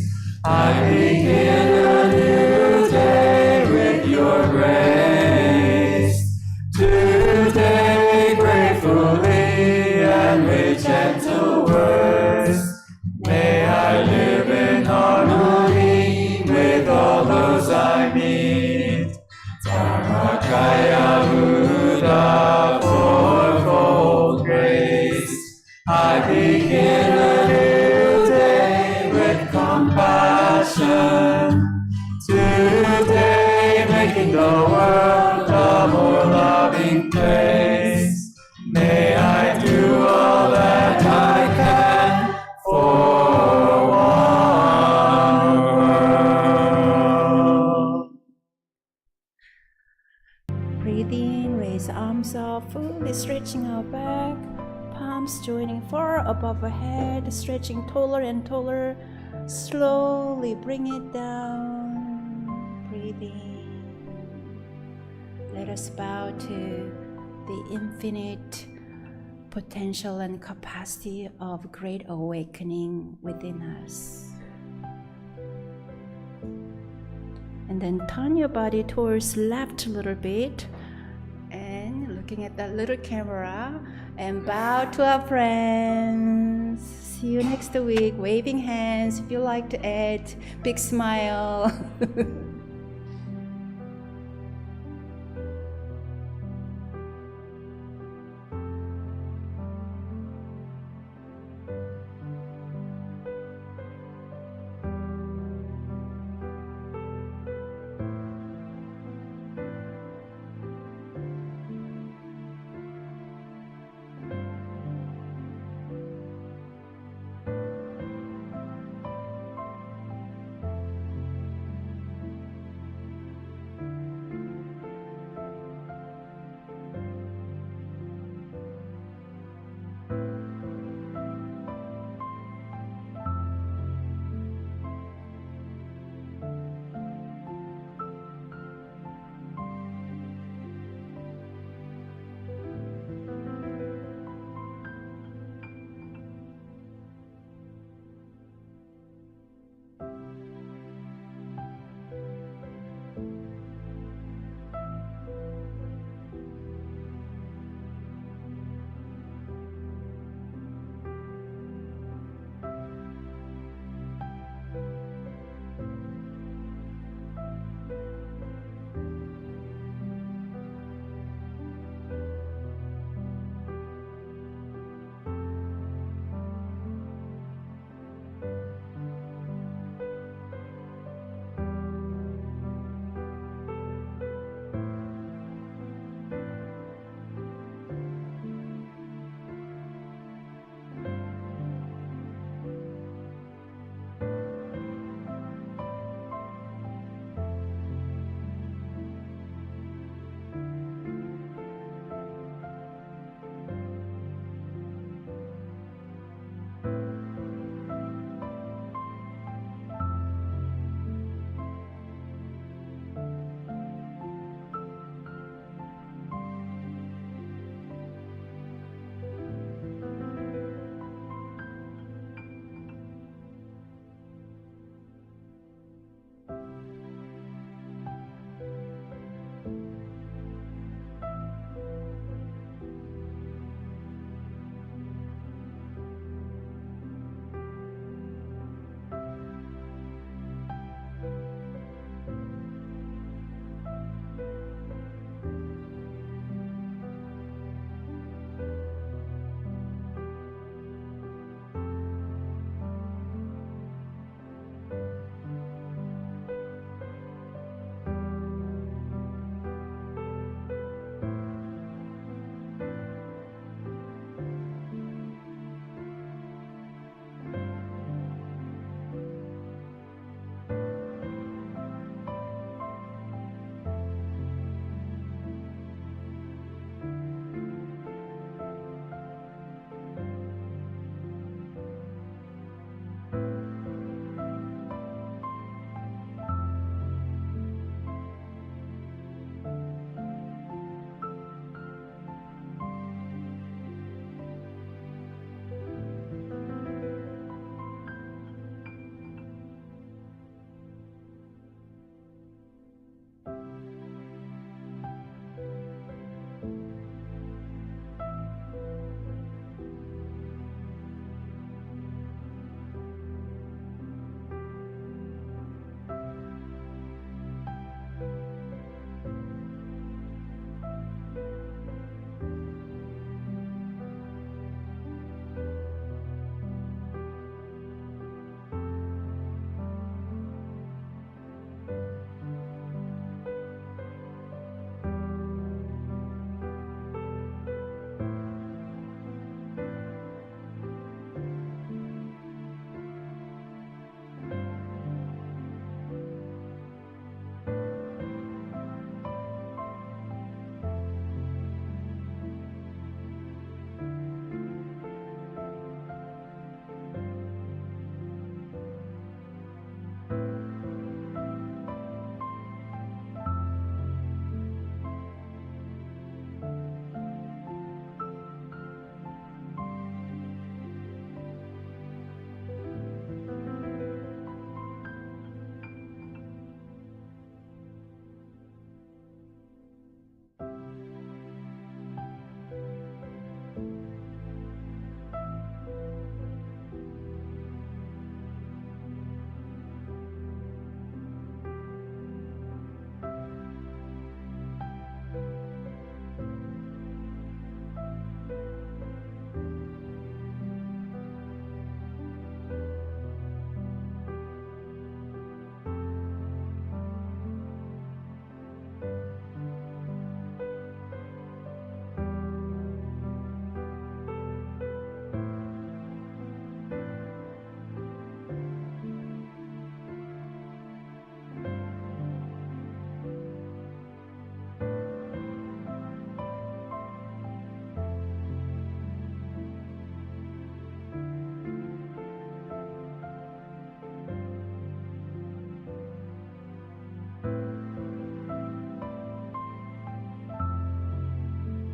I begin a new day with your grace. Today gratefully and with gentle words, may I live in harmony with all those I meet. Dharmakaya Buddha, fourfold grace. I begin a new day with compassion. Today making the world a more loving place. May I do all that I can for one world. Breathe in, raise arms up, fully stretching our back. Palms joining far above our head, stretching taller and taller. Slowly bring it down. Breathe in. Let us bow to the infinite potential and capacity of great awakening within us. And then turn your body towards left a little bit and looking at that little camera and bow to our friends. See you next week. Waving hands if you like to add. Big smile.